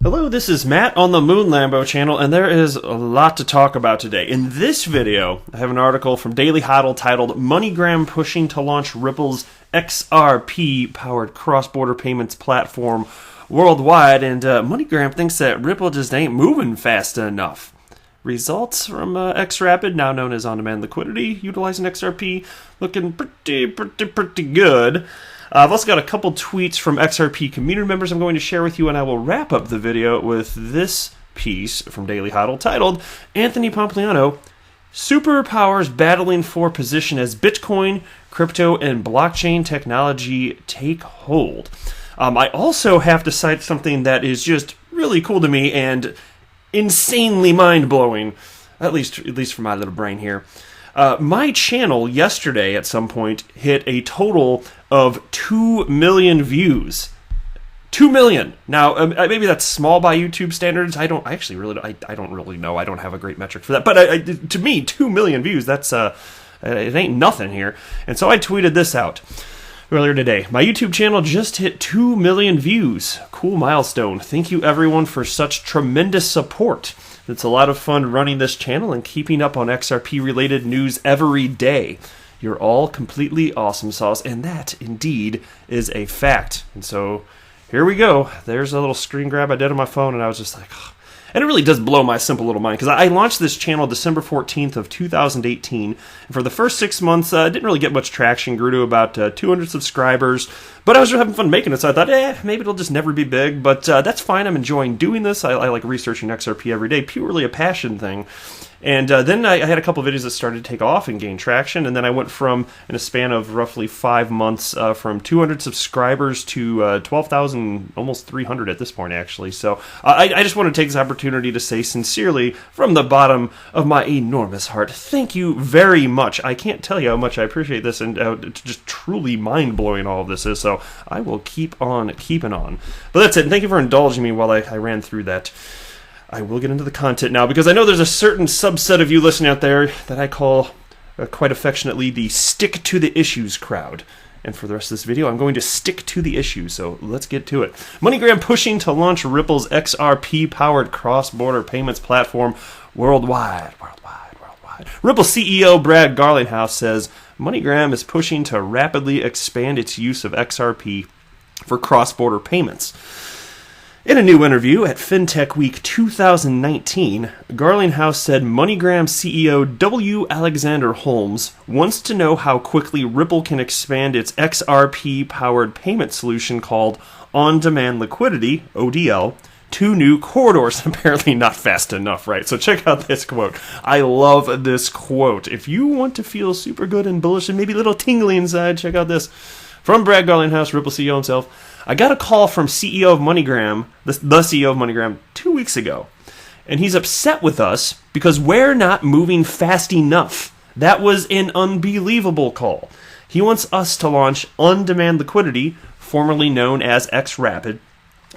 Hello, this is Matt on the Moon Lambo channel, and there is a lot to talk about today. In this video, I have an article from Daily Hodl titled MoneyGram Pushing to Launch Ripple's XRP-powered cross-border payments platform worldwide, and MoneyGram thinks that Ripple just ain't moving fast enough. Results from XRapid, now known as on-demand liquidity, utilizing XRP, looking pretty good. I've also got a couple tweets from XRP community members I'm going to share with you, and I will wrap up the video with this piece from Daily Hodl titled, Anthony Pompliano, Superpowers Battling for Position as Bitcoin, Crypto, and Blockchain Technology Take Hold. I also have to cite something that is just really cool to me and insanely mind-blowing, at least for my little brain here. My channel yesterday at some point hit a total of 2 million views. 2 million. Now, maybe that's small by YouTube standards. I don't really know. I don't have a great metric for that. But to me, 2 million views, that's it ain't nothing here. And so I tweeted this out earlier today. My YouTube channel just hit 2 million views. Cool milestone. Thank you everyone for such tremendous support. It's a lot of fun running this channel and keeping up on XRP-related news every day. You're all completely awesome sauce, and that, indeed, is a fact. And so, here we go. There's a little screen grab I did on my phone, and I was just like, oh. And it really does blow my simple little mind, because I launched this channel December 14th of 2018, and for the first 6 months, I didn't really get much traction, grew to about 200 subscribers, but I was having fun making it, so I thought, maybe it'll just never be big, but that's fine. I'm enjoying doing this. I like researching XRP every day, purely a passion thing. And then I had a couple of videos that started to take off and gain traction, and then I went from, in a span of roughly 5 months, from 200 subscribers to 12,000, almost 300 at this point, actually. So I just want to take this opportunity to say sincerely, from the bottom of my enormous heart, thank you very much. I can't tell you how much I appreciate this, and it's just truly mind-blowing all of this is, so I will keep on keeping on. But that's it, and thank you for indulging me while I ran through that. I will get into the content now, because I know there's a certain subset of you listening out there that I call quite affectionately the stick to the issues crowd. And for the rest of this video, I'm going to stick to the issues, so let's get to it. MoneyGram pushing to launch Ripple's XRP-powered cross-border payments platform worldwide. Ripple CEO Brad Garlinghouse says MoneyGram is pushing to rapidly expand its use of XRP for cross-border payments. In a new interview at FinTech Week 2019, Garlinghouse said MoneyGram CEO W. Alexander Holmes wants to know how quickly Ripple can expand its XRP-powered payment solution called On-Demand Liquidity, ODL, to new corridors. Apparently not fast enough, right? So check out this quote. I love this quote. If you want to feel super good and bullish and maybe a little tingly inside, check out this. From Brad Garlinghouse, Ripple CEO himself. I got a call from CEO of MoneyGram, the CEO of MoneyGram, 2 weeks ago. And he's upset with us because we're not moving fast enough. That was an unbelievable call. He wants us to launch on-demand liquidity, formerly known as XRapid,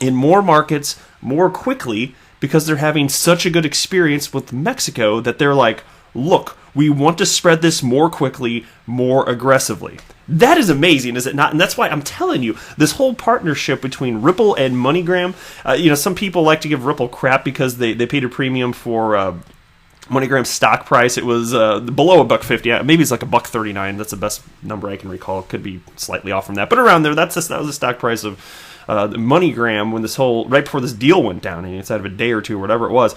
in more markets more quickly because they're having such a good experience with Mexico that they're like, look, we want to spread this more quickly, more aggressively. That is amazing, is it not? And that's why I'm telling you, this whole partnership between Ripple and MoneyGram, some people like to give Ripple crap because they paid a premium for MoneyGram's stock price. It was below $1.50. Maybe it's like $1.39. That's the best number I can recall. It could be slightly off from that, but around there. That was the stock price of MoneyGram when right before this deal went down, and inside of a day or two, or whatever it was.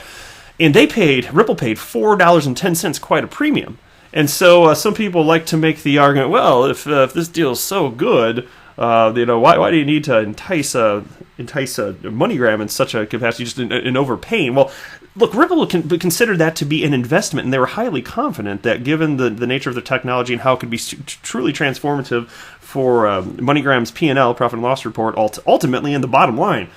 And Ripple paid $4.10, quite a premium. And so some people like to make the argument, well, if this deal is so good, why do you need to entice MoneyGram in such a capacity, just in overpaying? Well, look, Ripple considered that to be an investment, and they were highly confident that given the nature of the technology and how it could be truly transformative for MoneyGram's P&L, profit and loss report, ultimately in the bottom line,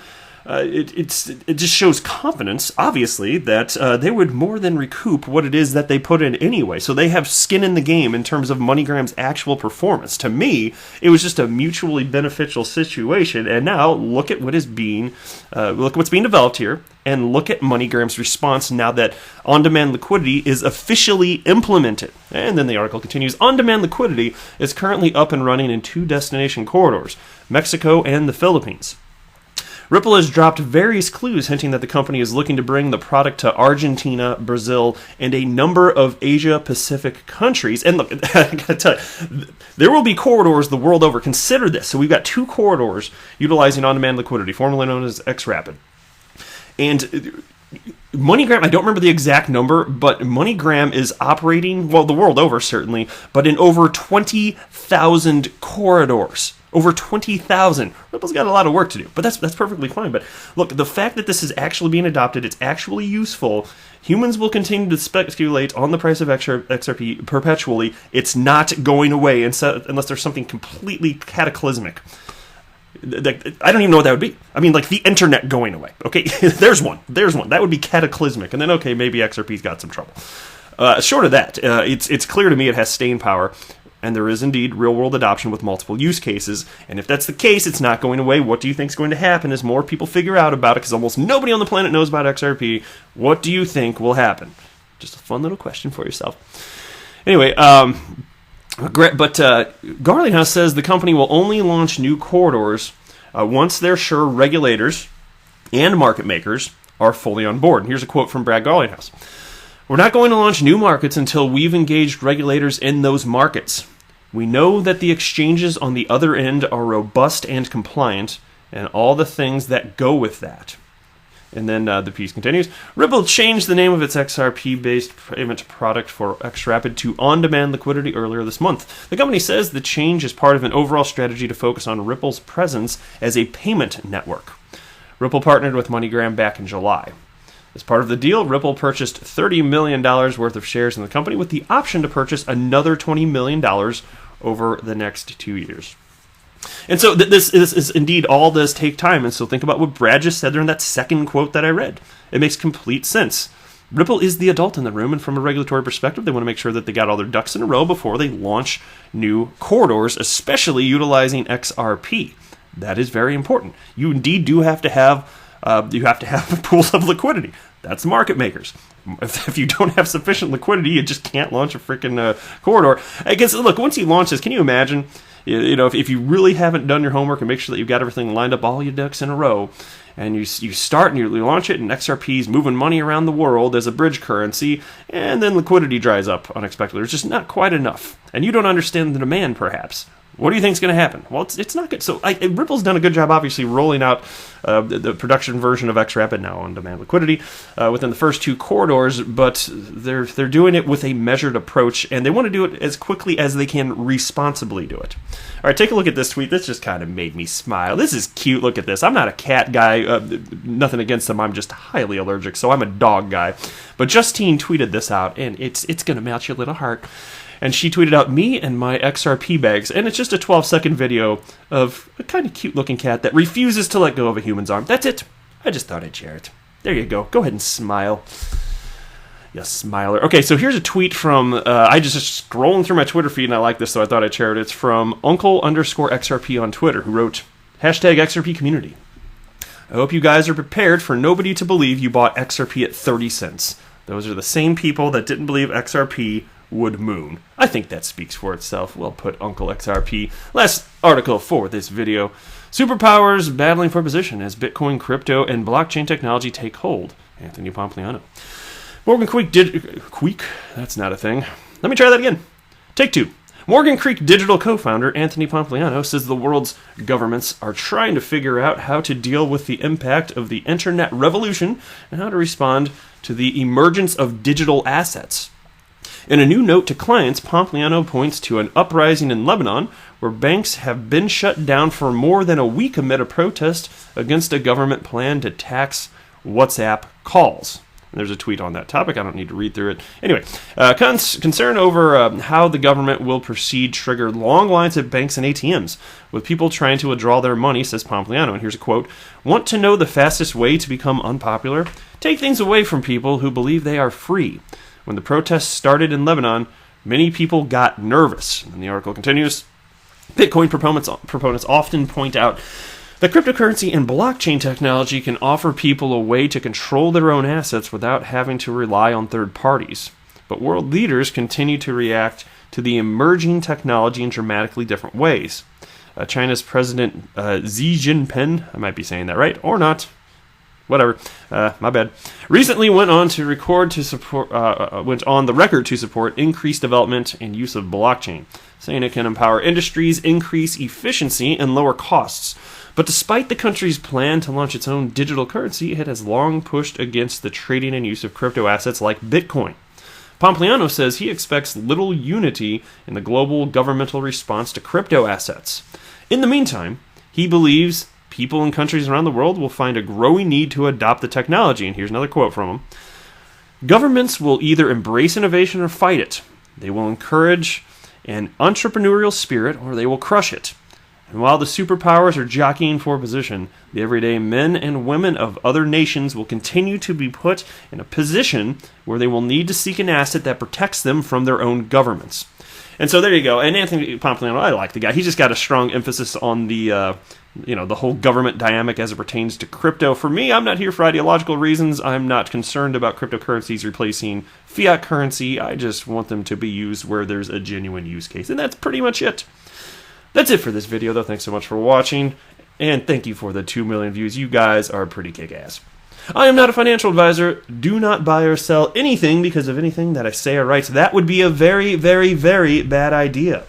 it just shows confidence, obviously, that they would more than recoup what it is that they put in anyway. So they have skin in the game in terms of MoneyGram's actual performance. To me, it was just a mutually beneficial situation. And now look at what's being developed here, and look at MoneyGram's response now that on-demand liquidity is officially implemented. And then the article continues, on-demand liquidity is currently up and running in 2 destination corridors, Mexico and the Philippines. Ripple has dropped various clues hinting that the company is looking to bring the product to Argentina, Brazil, and a number of Asia-Pacific countries. And look, I gotta tell you, there will be corridors the world over. Consider this. So we've got 2 corridors utilizing on-demand liquidity, formerly known as XRapid. And MoneyGram, I don't remember the exact number, but MoneyGram is operating, well, the world over certainly, but in over 20,000 corridors. Over 20,000. Ripple's got a lot of work to do, but that's perfectly fine. But look, the fact that this is actually being adopted, it's actually useful. Humans will continue to speculate on the price of XRP perpetually. It's not going away unless there's something completely cataclysmic. I don't even know what that would be. I mean, like the internet going away. Okay, there's one. That would be cataclysmic. And then, okay, maybe XRP's got some trouble. Short of that, it's clear to me it has staying power. And there is indeed real-world adoption with multiple use cases. And if that's the case, it's not going away. What do you think is going to happen as more people figure out about it? Because almost nobody on the planet knows about XRP. What do you think will happen? Just a fun little question for yourself. Anyway, Garlinghouse says the company will only launch new corridors once they're sure regulators and market makers are fully on board. And here's a quote from Brad Garlinghouse. We're not going to launch new markets until we've engaged regulators in those markets. We know that the exchanges on the other end are robust and compliant, and all the things that go with that. And then the piece continues. Ripple changed the name of its XRP-based payment product for XRapid to on-demand liquidity earlier this month. The company says the change is part of an overall strategy to focus on Ripple's presence as a payment network. Ripple partnered with MoneyGram back in July. As part of the deal, Ripple purchased $30 million worth of shares in the company with the option to purchase another $20 million over the next 2 years. And so this is indeed all does take time. And so think about what Brad just said there in that second quote that I read. It makes complete sense. Ripple is the adult in the room, and from a regulatory perspective, they want to make sure that they got all their ducks in a row before they launch new corridors, especially utilizing XRP. That is very important. You indeed do have to have pools of liquidity. That's market makers. If you don't have sufficient liquidity, you just can't launch a freaking corridor. I guess, look, once you launch this, can you imagine, if you really haven't done your homework and make sure that you've got everything lined up, all your ducks in a row, and you start and you launch it, and XRP is moving money around the world as a bridge currency, and then liquidity dries up unexpectedly. It's just not quite enough. And you don't understand the demand, perhaps. What do you think is going to happen? Well, it's not good. So Ripple's done a good job, obviously, rolling out the production version of XRapid now on demand liquidity within the first 2 corridors, but they're doing it with a measured approach, and they want to do it as quickly as they can responsibly do it. All right, take a look at this tweet. This just kind of made me smile. This is cute. Look at this. I'm not a cat guy. Nothing against them. I'm just highly allergic, so I'm a dog guy. But Justine tweeted this out, and it's going to melt your little heart. And she tweeted out, me and my XRP bags. And it's just a 12-second video of a kind of cute-looking cat that refuses to let go of a human's arm. That's it. I just thought I'd share it. There you go. Go ahead and smile. You smiler. Okay, so here's a tweet from, I just scrolling through my Twitter feed, and I like this, so I thought I'd share it. It's from Uncle_XRP on Twitter, who wrote, #XRP community. I hope you guys are prepared for nobody to believe you bought XRP at 30 cents. Those are the same people that didn't believe XRP would moon. I think that speaks for itself. Well put, Uncle XRP. Last article for this video. Superpowers battling for position as Bitcoin, crypto, and blockchain technology take hold. Anthony Pompliano. Morgan Creek that's not a thing. Let me try that again. Take 2. Morgan Creek Digital co-founder Anthony Pompliano says the world's governments are trying to figure out how to deal with the impact of the internet revolution and how to respond to the emergence of digital assets. In a new note to clients, Pompliano points to an uprising in Lebanon where banks have been shut down for more than a week amid a protest against a government plan to tax WhatsApp calls. And there's a tweet on that topic. I don't need to read through it. Anyway, concern over how the government will proceed triggered long lines at banks and ATMs, with people trying to withdraw their money, says Pompliano. And here's a quote. Want to know the fastest way to become unpopular? Take things away from people who believe they are free. When the protests started in Lebanon, many people got nervous. And the article continues. Bitcoin proponents often point out that cryptocurrency and blockchain technology can offer people a way to control their own assets without having to rely on third parties. But world leaders continue to react to the emerging technology in dramatically different ways. China's President Xi Jinping, I might be saying that right, or not. Whatever, my bad. Recently went on the record to support increased development and use of blockchain, saying it can empower industries, increase efficiency, and lower costs. But despite the country's plan to launch its own digital currency, it has long pushed against the trading and use of crypto assets like Bitcoin. Pompliano says he expects little unity in the global governmental response to crypto assets. In the meantime, he believes people in countries around the world will find a growing need to adopt the technology. And here's another quote from him. Governments will either embrace innovation or fight it. They will encourage an entrepreneurial spirit or they will crush it. And while the superpowers are jockeying for position, the everyday men and women of other nations will continue to be put in a position where they will need to seek an asset that protects them from their own governments. And so there you go. And Anthony Pompliano, I like the guy. He just got a strong emphasis on the the whole government dynamic as it pertains to crypto. For me, I'm not here for ideological reasons. I'm not concerned about cryptocurrencies replacing fiat currency. I just want them to be used where there's a genuine use case. And that's pretty much it. That's it for this video, though. Thanks so much for watching. And thank you for the 2 million views. You guys are pretty kick-ass. I am not a financial advisor. Do not buy or sell anything because of anything that I say or write. That would be a very, very, very bad idea.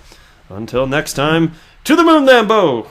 Until next time, to the moon, Lambo!